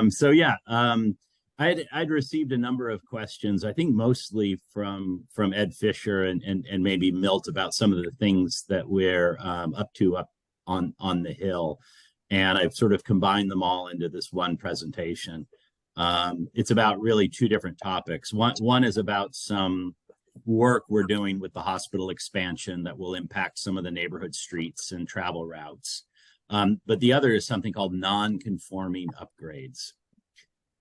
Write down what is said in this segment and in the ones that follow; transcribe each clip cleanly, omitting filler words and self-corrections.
So yeah, I'd received a number of questions, I think mostly from Ed Fisher and maybe Milt about some of the things that we're up on the Hill. And I've sort of combined them all into this one presentation. It's about really two different topics. One is about some work we're doing with the hospital expansion that will impact some of the neighborhood streets and travel routes. But the other is something called non-conforming upgrades.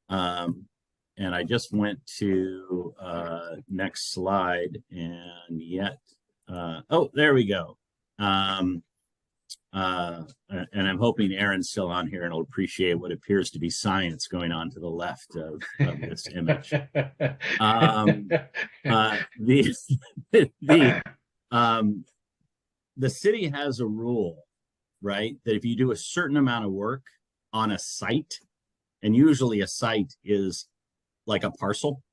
And I just went to next slide, and yet, oh, there we go. And I'm hoping Aaron's still on here and will appreciate what appears to be science going on to the left of this image. The city has a rule, right, that if you do a certain amount of work on a site, and usually a site is like a parcel,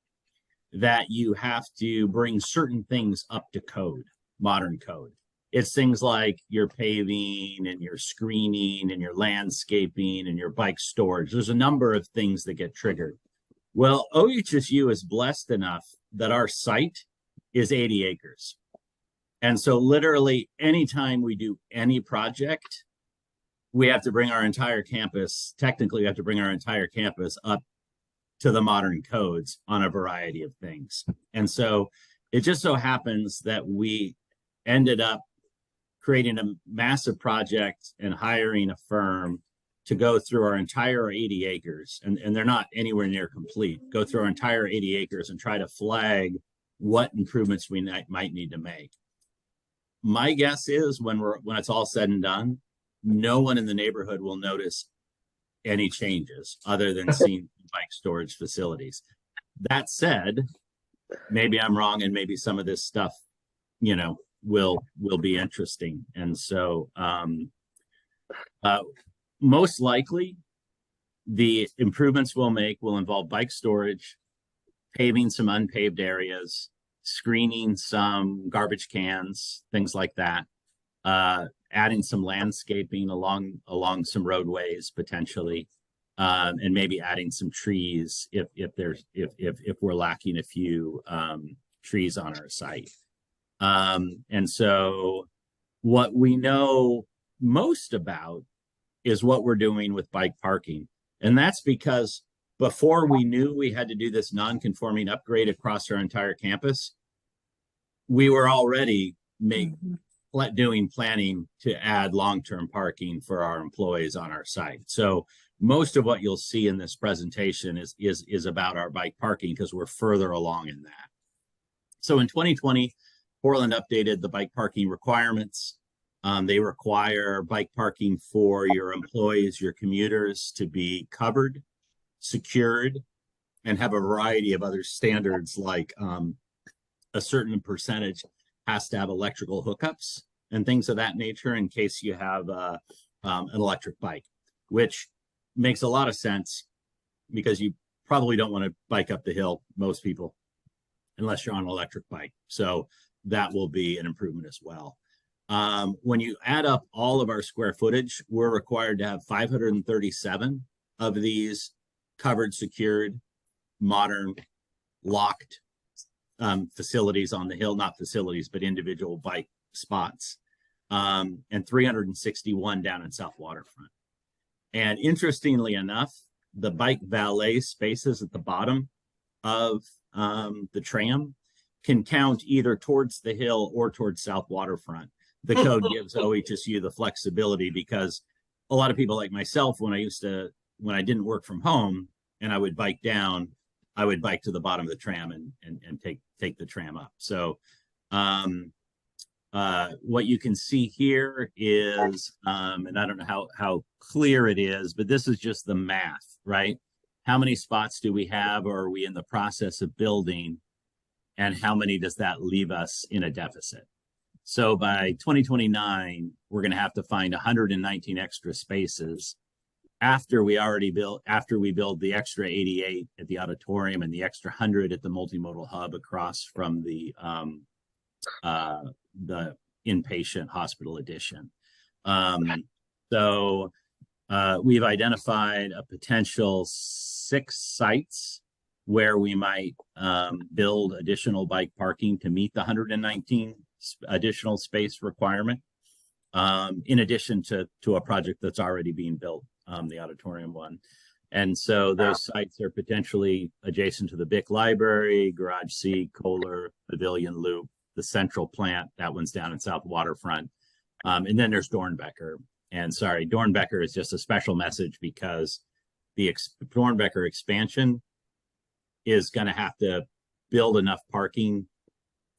that you have to bring certain things up to code, modern code. It's things like your paving and your screening and your landscaping and your bike storage. There's a number of things that get triggered. Well, OHSU is blessed enough that our site is 80 acres. And so literally anytime we do any project, we have to bring our entire campus, technically we have to bring our entire campus up to the modern codes on a variety of things. And so it just so happens that we ended up creating a massive project and hiring a firm to go through our entire 80 acres, and they're not anywhere near complete, go through our entire 80 acres and try to flag what improvements we might need to make. My guess is when it's all said and done, no one in the neighborhood will notice any changes other than seeing bike storage facilities. That said, maybe I'm wrong, and maybe some of this stuff, you know, will be interesting. And so most likely the improvements we'll make will involve bike storage, paving some unpaved areas, screening some garbage cans, things like that, adding some landscaping along some roadways potentially, and maybe adding some trees if we're lacking a few trees on our site. And so what we know most about is what we're doing with bike parking. And that's because before we knew we had to do this non-conforming upgrade across our entire campus, we were already doing planning to add long-term parking for our employees on our site. So most of what you'll see in this presentation is about our bike parking because we're further along in that. So in 2020, Portland updated the bike parking requirements. They require bike parking for your employees, your commuters, to be covered, secured, and have a variety of other standards like a certain percentage has to have electrical hookups and things of that nature in case you have an electric bike, which makes a lot of sense because you probably don't want to bike up the hill, most people, unless you're on an electric bike. So that will be an improvement as well. When you add up all of our square footage, we're required to have 537 of these covered, secured, modern, locked facilities on the hill, not facilities, but individual bike spots, and 361 down in South Waterfront. And interestingly enough, the bike valet spaces at the bottom of the tram can count either towards the hill or towards South Waterfront. The code gives OHSU the flexibility because a lot of people like myself, when I didn't work from home and I would bike down, I would bike to the bottom of the tram and take the tram up. So what you can see here is, and I don't know how clear it is, but this is just the math, right? How many spots do we have, or are we in the process of building? And how many does that leave us in a deficit? So by 2029, we're going to have to find 119 extra spaces after we build the extra 88 at the auditorium and the extra 100 at the multimodal hub across from the inpatient hospital addition. So we've identified a potential 6 sites where we might build additional bike parking to meet the 119 additional space requirement, in addition to a project that's already being built, the auditorium one. And so those sites are potentially adjacent to the BIC Library, Garage C, Kohler, Pavilion Loop, the Central Plant. That one's down in South Waterfront. And then there's Dornbecker. And sorry, Dornbecker is just a special message because the Dornbecker expansion is going to have to build enough parking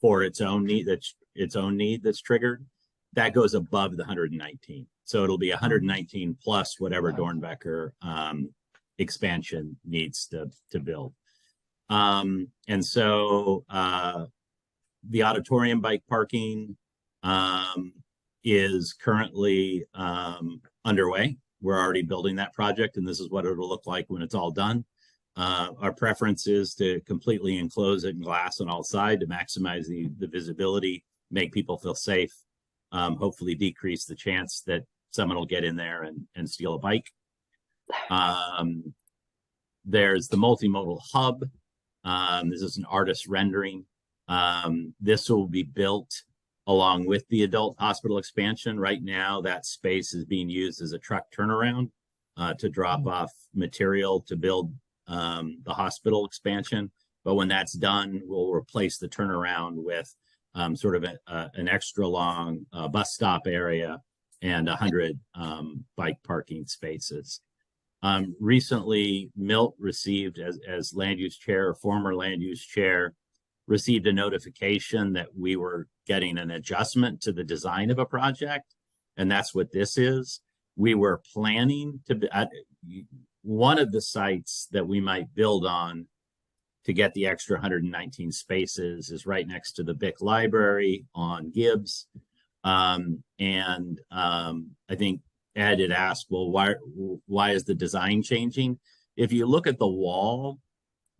for its own need that's triggered. That goes above the 119. So it'll be 119 plus whatever Dornbecker expansion needs to build. And so the auditorium bike parking is currently underway. We're already building that project, and this is what it'll look like when it's all done. Our preference is to completely enclose it in glass on all sides to maximize the visibility, make people feel safe, hopefully decrease the chance that someone will get in there and steal a bike. There's the multimodal hub. This is an artist rendering. This will be built along with the adult hospital expansion. Right now, that space is being used as a truck turnaround to drop off material to build the hospital expansion. But when that's done, we'll replace the turnaround with sort of an extra long bus stop area and 100 bike parking spaces. Recently, Milt received, as land use chair, or former land use chair, received a notification that we were getting an adjustment to the design of a project. And that's what this is. We were planning to, one of the sites that we might build on to get the extra 119 spaces is right next to the BIC Library on Gibbs. I think Ed had asked, well, why is the design changing? If you look at the wall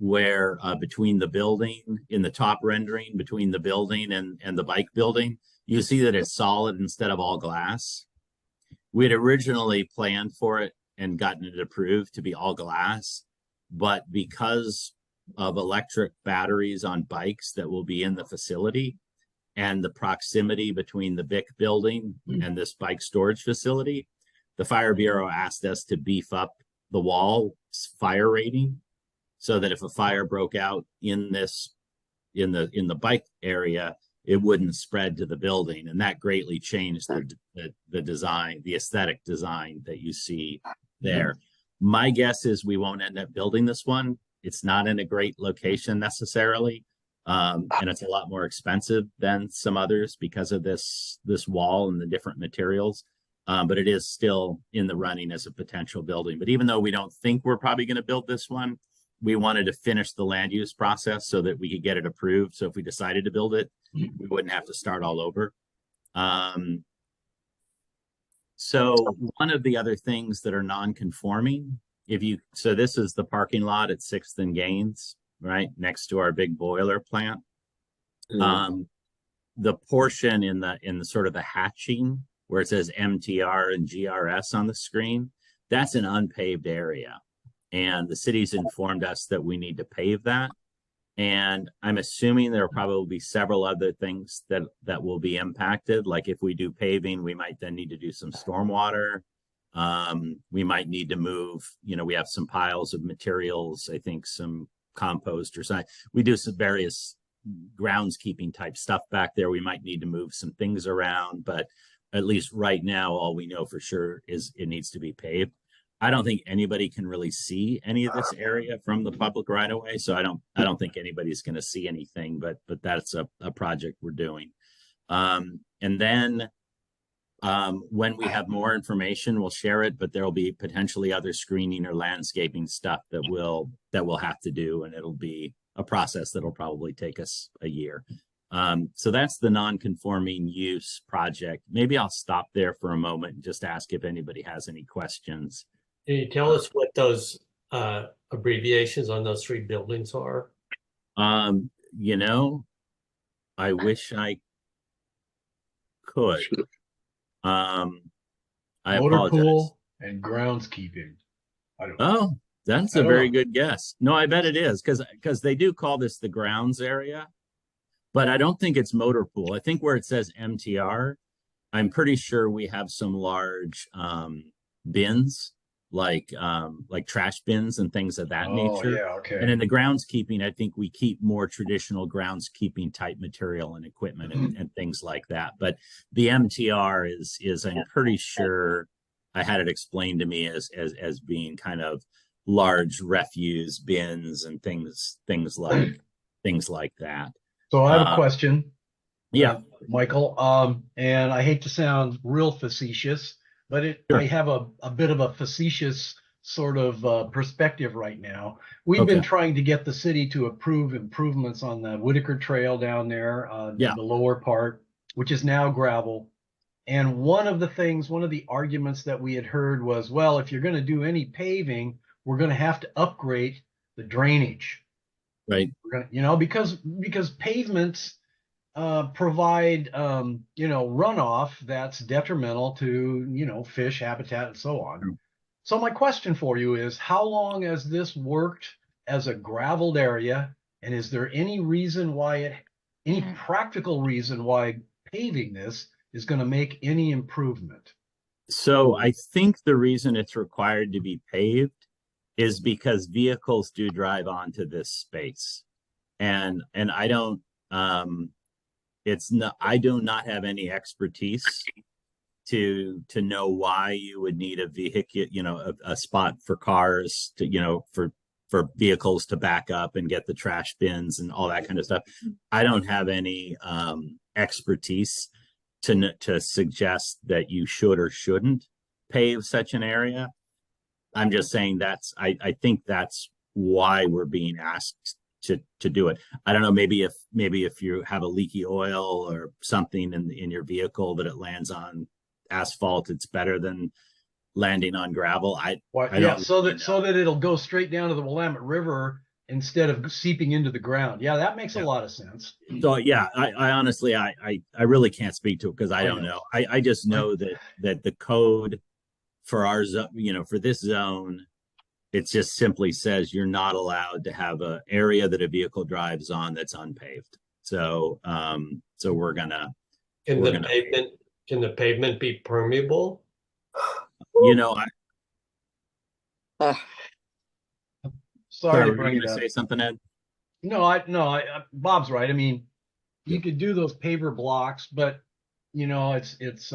where between the building, in the top rendering, between the building and the bike building, you see that it's solid instead of all glass. We had originally planned for it and gotten it approved to be all glass, but because of electric batteries on bikes that will be in the facility and the proximity between the BIC building and this bike storage facility, the Fire Bureau asked us to beef up the wall fire rating so that if a fire broke out in the bike area, it wouldn't spread to the building. And that greatly changed the design, the aesthetic design that you see there. My guess is we won't end up building this one. It's not in a great location necessarily. And it's a lot more expensive than some others because of this wall and the different materials. But it is still in the running as a potential building. But even though we don't think we're probably going to build this one, we wanted to finish the land use process so that we could get it approved. So if we decided to build it, we wouldn't have to start all over. So one of the other things that are non-conforming, so this is the parking lot at 6th and Gaines, right next to our big boiler plant. The portion in the sort of the hatching where it says MTR and GRS on the screen, that's an unpaved area. And the city's informed us that we need to pave that. And I'm assuming there will probably be several other things that will be impacted. Like if we do paving, we might then need to do some stormwater. We might need to move, we have some piles of materials, I think some compost or something. We do some various groundskeeping type stuff back there. We might need to move some things around, but at least right now, all we know for sure is it needs to be paved. I don't think anybody can really see any of this area from the public right away. So I don't think anybody's going to see anything, but that's a project we're doing. And then when we have more information, we'll share it, but there'll be potentially other screening or landscaping stuff that we'll have to do. And it'll be a process that'll probably take us a year. So that's the non-conforming use project. Maybe I'll stop there for a moment and just ask if anybody has any questions. Can you tell us what those abbreviations on those 3 buildings are? I wish I could. I Motor apologize. pool, and groundskeeping. I don't Oh, that's I a don't very know. good guess. No, I bet it is because they do call this the grounds area, but I don't think it's motor pool. I think where it says MTR, I'm pretty sure we have some large bins like trash bins and things of that Oh nature. yeah, And okay. in the groundskeeping, I think we keep more traditional groundskeeping type material and equipment and things like that. But the MTR is I'm pretty sure I had it explained to me as being kind of large refuse bins and things like that. So I have a Uh, question, yeah, Michael. And I hate to sound real facetious, but I sure. have a bit of a facetious sort of perspective right now. We've been Okay. trying to get the city to approve improvements on the Whitaker Trail down there, Yeah. the lower part, which is now gravel. And one of the arguments that we had heard was, well, if you're going to do any paving, we're going to have to upgrade the drainage. Right. We're going to, because pavements provide runoff that's detrimental to fish habitat and so on. So my question for you is, how long has this worked as a graveled area, and is there any practical reason why paving this is going to make any improvement? So I think the reason it's required to be paved is because vehicles do drive onto this space. And I don't it's not I do not have any expertise to know why you would need a vehicle, a spot for cars to, for vehicles to back up and get the trash bins and all that kind of stuff. I don't have any expertise to suggest that you should or shouldn't pave such an area. I'm just saying I think that's why we're being asked to do it. I don't know, maybe if you have a leaky oil or something in your vehicle that it lands on asphalt, it's better than landing on gravel. Why, I yeah, don't so really that know. it'll go straight down to the Willamette River instead of seeping into the ground. Yeah, that makes a Yeah. lot of sense. So yeah, I honestly I really can't speak to it because I I don't know. know. I just know that the code for our zone, for this zone, it just simply says you're not allowed to have an area that a vehicle drives on that's unpaved. So Can we're the gonna, pavement can the pavement be permeable? you know, I, Uh, Sorry sorry, to were you bring it gonna up. say something, Ed? Bob's right. I mean, you Yep. could do those paver blocks, but it's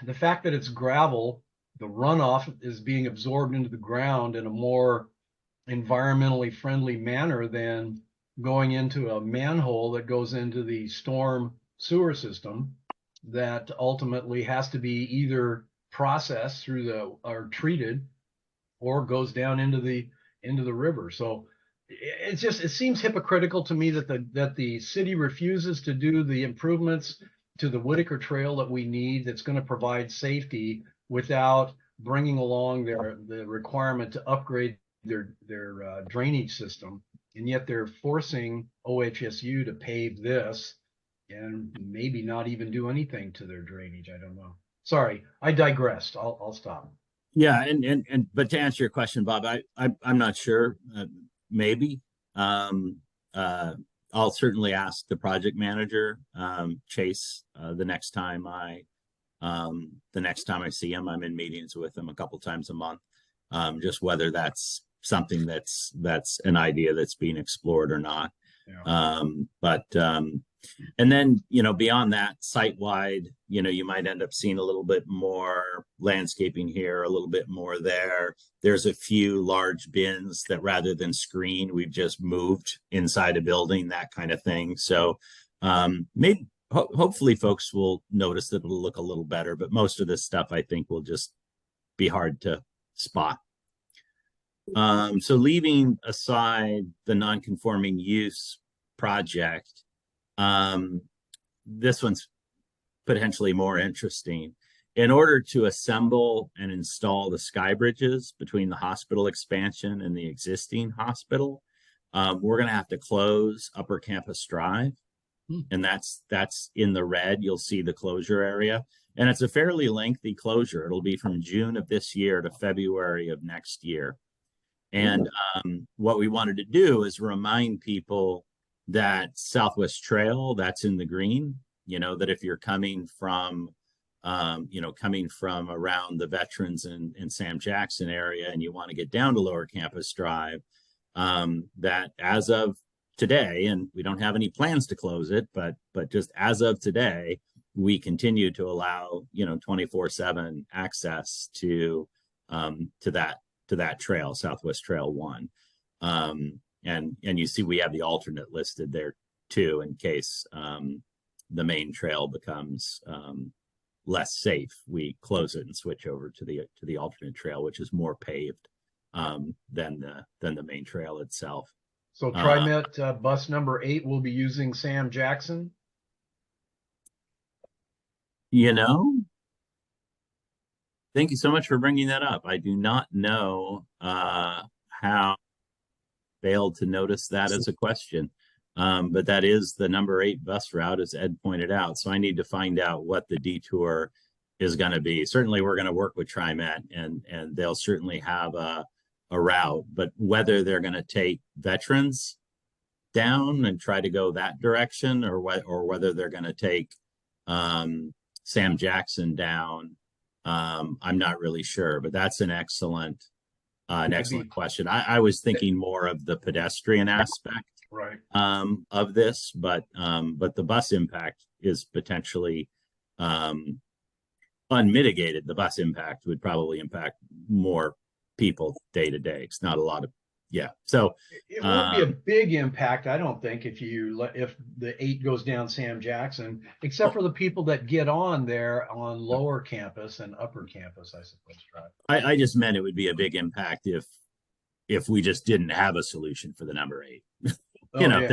the fact that it's gravel, the runoff is being absorbed into the ground in a more environmentally friendly manner than going into a manhole that goes into the storm sewer system that ultimately has to be either processed through the or treated or goes down into the river. So it seems hypocritical to me that the city refuses to do the improvements to the Whitaker Trail that we need that's going to provide safety without bringing along the requirement to upgrade their drainage system, and yet they're forcing OHSU to pave this and maybe not even do anything to their drainage. I don't know. Sorry, I digressed. I'll stop. Yeah, but to answer your question, Bob, I'm not sure. Maybe. Um, uh, I'll certainly ask the project manager, Chase, the next time I see him. I'm in meetings with him a couple times a month. Just whether that's something that's an idea that's being explored or not. Yeah. But and then, beyond that, site wide, you might end up seeing a little bit more landscaping here, a little bit more there. There's a few large bins that rather than screen, we've just moved inside a building, that kind of thing. So maybe hopefully folks will notice that it'll look a little better, but most of this stuff I think will just be hard to spot. So leaving aside the non-conforming use project, this one's potentially more interesting. In order to assemble and install the sky bridges between the hospital expansion and the existing hospital, we're going to have to close Upper Campus Drive, and that's in the red. You'll see the closure area, And it's a fairly lengthy closure. It'll be from June of this year to February of next year. And what we wanted to do is remind people that Southwest Trail, that's in the green, that if you're coming from, coming from around the Veterans and Sam Jackson area and you want to get down to Lower Campus Drive, that as of today, and we don't have any plans to close it, but just as of today, we continue to allow 24/7 access to that trail, Southwest Trail 1. And you see we have the alternate listed there too, in case the main trail becomes less safe. We close it and switch over to the alternate trail, which is more paved than the main trail itself. So TriMet bus number 8 will be using Sam Jackson. Thank you so much for bringing that up. I do not know how failed to notice that as a question, but that is the number 8 bus route, as Ed pointed out. So I need to find out what the detour is going to be. Certainly, we're going to work with TriMet, and they'll certainly have a route. But whether they're going to take Veterans down and try to go that direction, or whether they're going to take Sam Jackson down, I'm not really sure. But that's an excellent question. I was thinking more of the pedestrian aspect, right, of this, but the bus impact is potentially unmitigated. The bus impact would probably impact more people day to day. It's not a lot of, so it won't be a big impact, I don't think, if the 8 goes down Sam Jackson, except for the people that get on there on lower campus and upper campus, I suppose. Right? I just meant it would be a big impact if we just didn't have a solution for the number 8. If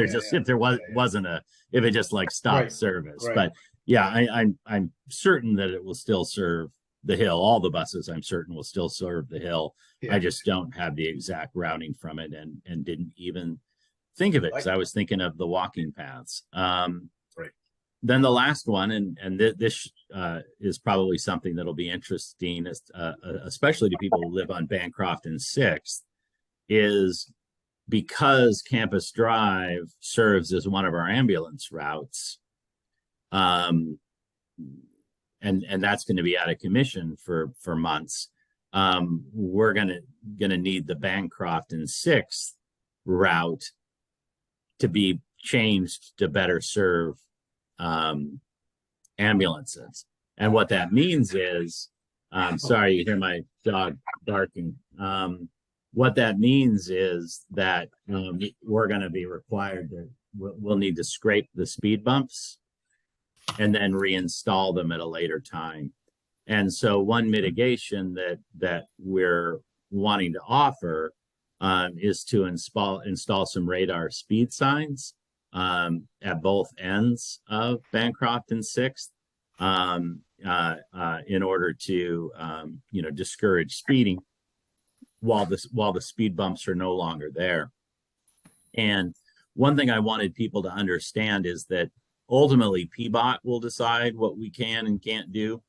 it just like stopped service. Right. But I'm certain that it will still serve the hill. All the buses, I'm certain, will still serve the hill. I just don't have the exact routing from it, and didn't even think of it, because I was thinking of the walking paths. Right. Then the last one, and this is probably something that'll be interesting, especially to people who live on Bancroft and 6th, is because Campus Drive serves as one of our ambulance routes, and that's going to be out of commission for months. We're gonna need the Bancroft and 6th route to be changed to better serve ambulances. And what that means is, sorry, you hear my dog barking. What that means is that we're going to be required to, we'll need to scrape the speed bumps and then reinstall them at a later time. And so one mitigation that we're wanting to offer is to install some radar speed signs at both ends of Bancroft and 6th in order to discourage speeding while the speed bumps are no longer there. And one thing I wanted people to understand is that ultimately PBOT will decide what we can and can't do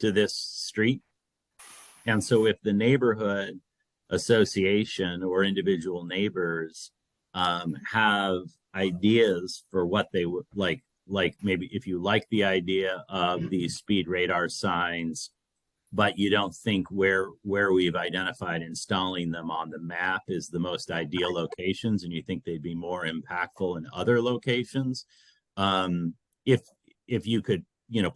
to this street. And so if the neighborhood association or individual neighbors have ideas for what they would like maybe if you like the idea of these speed radar signs, but you don't think where we've identified installing them on the map is the most ideal locations, and you think they'd be more impactful in other locations, if you could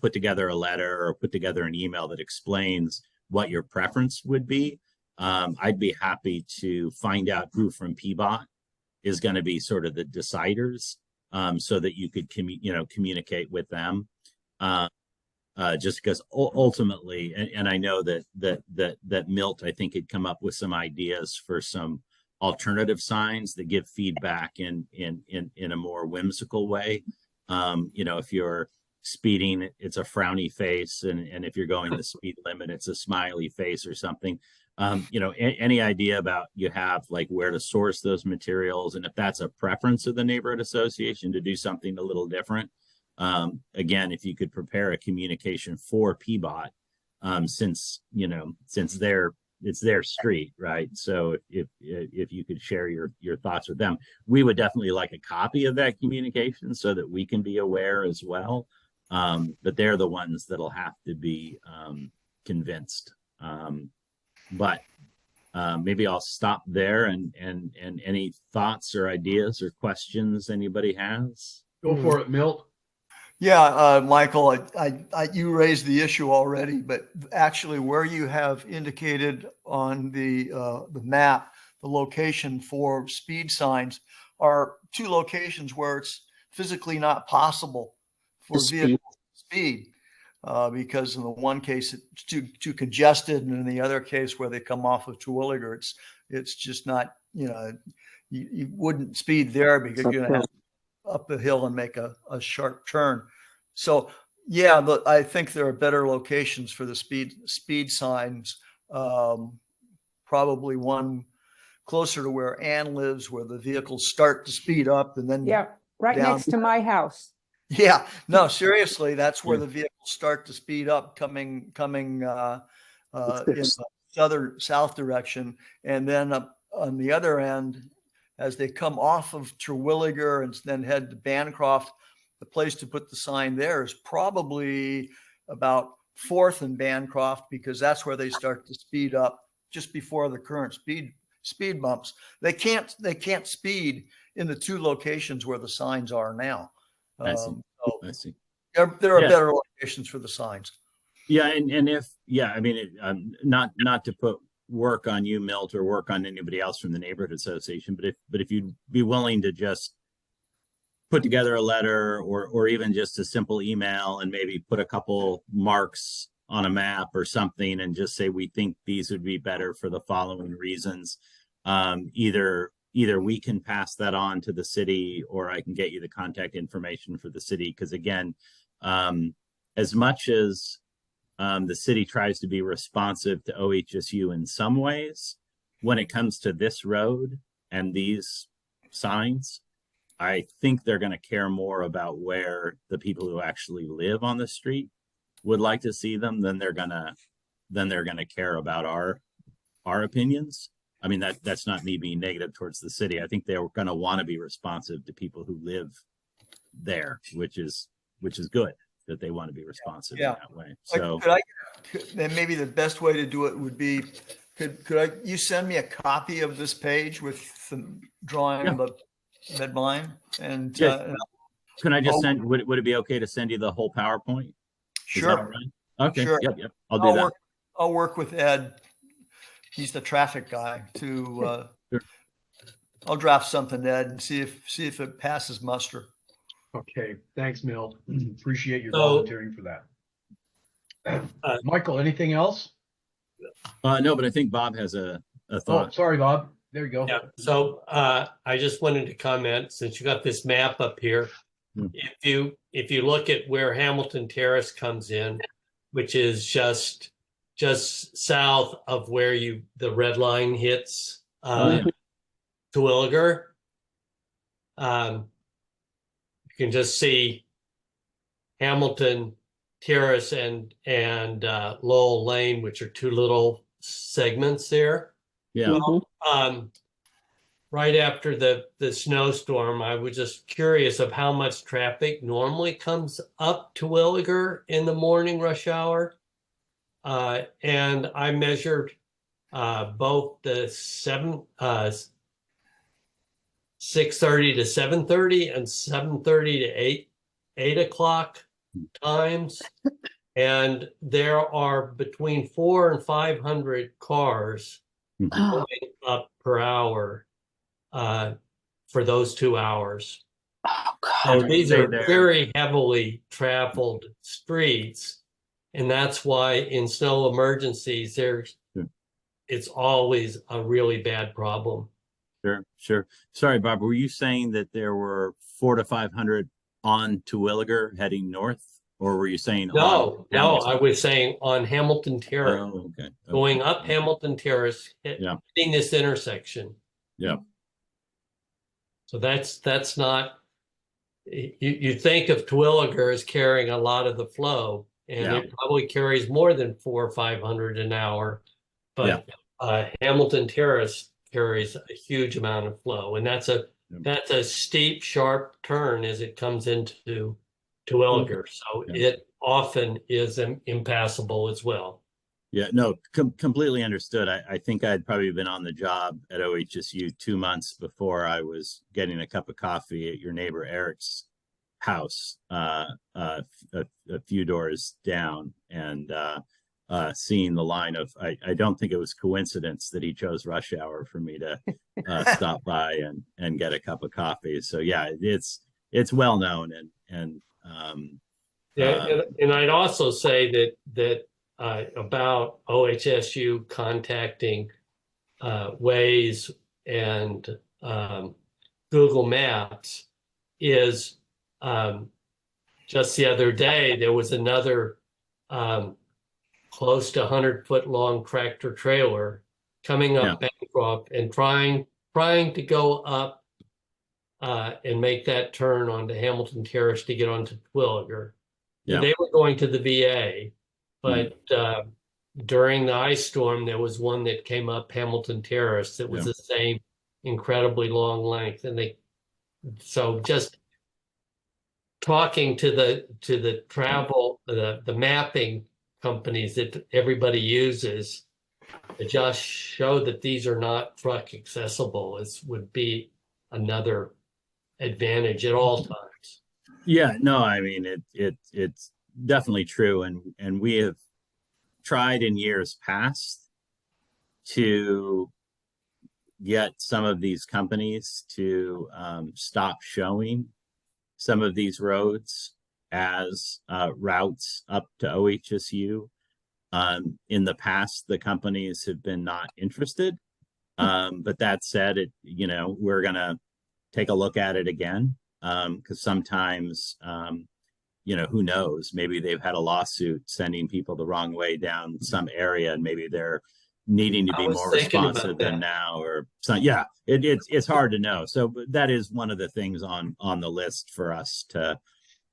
put together a letter or put together an email that explains what your preference would be, I'd be happy to find out who from PBOT is going to be sort of the deciders, so that you could communicate with them. Just because ultimately, and I know that Milt, I think, had come up with some ideas for some alternative signs that give feedback in a more whimsical way. If you're speeding, it's a frowny face, and if you're going the speed limit, it's a smiley face or something. Any idea about you have like where to source those materials, and if that's a preference of the neighborhood association to do something a little different, Again, if you could prepare a communication for PBOT, since it's their street, right? So if you could share your thoughts with them, we would definitely like a copy of that communication so that we can be aware as well. But they're the ones that'll have to be convinced. But maybe I'll stop there, and any thoughts or ideas or questions anybody has. Go for it, Milt. Yeah, Michael, you raised the issue already, but actually where you have indicated on the map, the location for speed signs are two locations where it's physically not possible for vehicle speed. Because in the one case it's too congested, and in the other case where they come off of Terwilliger, it's just not, you wouldn't speed there because you're going to have up the hill and make a sharp turn. So yeah, but I think there are better locations for the speed signs. Probably one closer to where Ann lives, where the vehicles start to speed up and then right down. next to my house. Yeah, no, seriously, that's where the vehicles start to speed up coming in the south direction. And then up on the other end, as they come off of Terwilliger and then head to Bancroft, the place to put the sign there is probably about 4th and Bancroft, because that's where they start to speed up just before the current speed bumps. They can't speed in the two locations where the signs are now. I see. There are better locations for the signs. Yeah, and if I mean, not to put work on you, Milt, or work on anybody else from the neighborhood association, but if you'd be willing to just put together a letter or even just a simple email and maybe put a couple marks on a map or something and just say, we think these would be better for the following reasons. Either we can pass that on to the city, or I can get you the contact information for the city. Because again, as much as the city tries to be responsive to OHSU in some ways, when it comes to this road and these signs, I think they're going to care more about where the people who actually live on the street would like to see them than they're going to care about our opinions. I mean, that's not me being negative towards the city. I think they're going to want to be responsive to people who live there, which is good that they want to be responsive in that way. So then maybe the best way to do it would be, could you send me a copy of this page with the drawing of the med line? And can I just send? Would it be okay to send you the whole PowerPoint? Sure. Right? Okay. Sure. Yep. I'll do that. I'll work with Ed. He's the traffic guy to. Sure. I'll draft something, Ed, and see if it passes muster. Okay, thanks, Milt. Appreciate your volunteering for that. Michael, anything else? No, but I think Bob has a thought. Oh, sorry, Bob. There you go. Yeah. So I just wanted to comment, since you got this map up here, if you look at where Hamilton Terrace comes in, which is just south of where the red line hits Terwilliger, you can just see Hamilton Terrace and Lowell Lane, which are two little segments there. Yeah. Well, right after the snowstorm, I was just curious of how much traffic normally comes up to Terwilliger in the morning rush hour. And I measured both the 6:30 to 7:30 and 7:30 to 8 o'clock times. And there are between 400 and 500 cars going up per hour for those 2 hours. Oh, So God. these are very heavily traveled streets. And that's why in snow emergencies, it's always a really bad problem. Sure. Sorry, Bob, were you saying that there were 400 to 500 on Terwilliger heading north, or were you saying No, I was saying on Hamilton Terrace, okay. going up Hamilton Terrace, hitting this intersection. Yeah. So that's not, you think of Terwilliger as carrying a lot of the flow, and Yeah. it probably carries more than 400 or 500 an hour, but Hamilton Terrace carries a huge amount of flow, and that's a steep, sharp turn as it comes into Terwilliger. So Yeah. it often is impassable as well. Yeah, no, completely understood. I think I'd probably been on the job at OHSU 2 months before I was getting a cup of coffee at your neighbor Eric's house, a few doors down, and seeing the line of. I don't think it was coincidence that he chose rush hour for me to stop by and get a cup of coffee. So yeah, it's well known, and And I'd also say that about OHSU contacting Waze and Google Maps is just the other day there was another close to 100-foot long tractor trailer coming up Bancroft and trying to go up and make that turn onto Hamilton Terrace to get onto Terwilliger. Yeah. They were going to the VA, but during the ice storm, there was one that came up Hamilton Terrace that was the same incredibly long length. And so just talking to the travel, the mapping companies that everybody uses, it just showed that these are not truck accessible. It would be another advantage at all times. Yeah, no, I mean it's definitely true, and we have tried in years past to get some of these companies to stop showing some of these roads as routes up to OHSU. In the past, the companies have been not interested, but that said, we're gonna take a look at it again. Because sometimes, who knows, maybe they've had a lawsuit sending people the wrong way down some area, and maybe they're needing to be more responsive than now, or something. Yeah, it's hard to know. So that is one of the things on the list for us to,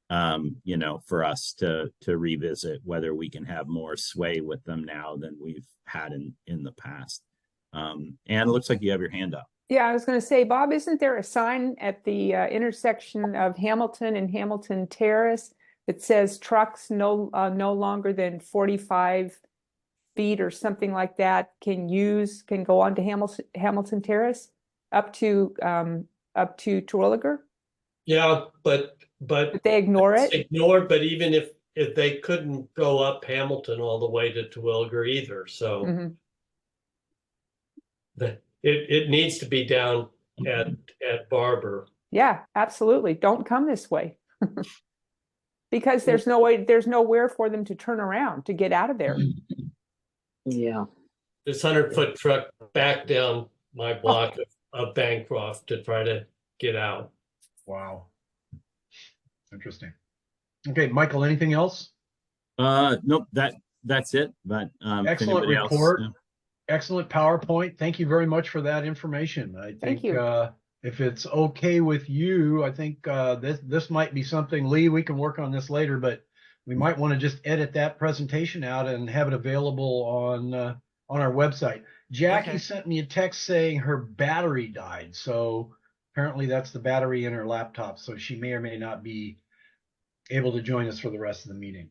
to revisit whether we can have more sway with them now than we've had in the past. And it looks like you have your hand up. Yeah, I was going to say, Bob, isn't there a sign at the intersection of Hamilton and Hamilton Terrace that says trucks no longer than 45 feet or something like that can go onto Hamilton Terrace up to Terwilliger? Yeah, but they ignore it. Ignored, but even if they couldn't go up Hamilton all the way to Terwilliger either, so it needs to be down at Barber. Yeah, absolutely. Don't come this way. Because there's nowhere for them to turn around to get out of there. Yeah. This 100-foot truck back down my block of Bancroft to try to get out. Wow. Interesting. Okay, Michael, anything else? Nope, that's it. But excellent report. Excellent PowerPoint. Thank you very much for that information. I think if it's okay with you, I think this might be something, Lee, we can work on this later, but we might want to just edit that presentation out and have it available on our website. Jackie sent me a text saying her battery died. So apparently that's the battery in her laptop. So she may or may not be able to join us for the rest of the meeting.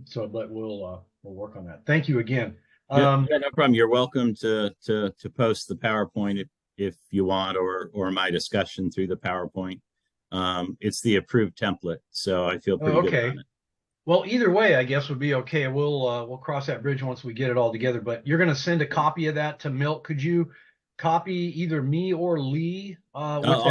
So, but we'll work on that. Thank you again. Yeah, no problem. You're welcome to post the PowerPoint if you want, or my discussion through the PowerPoint. It's the approved template, so I feel pretty good on it. Well, either way, I guess would be okay. We'll cross that bridge once we get it all together. But you're going to send a copy of that to Milt. Could you copy either me or Lee with that?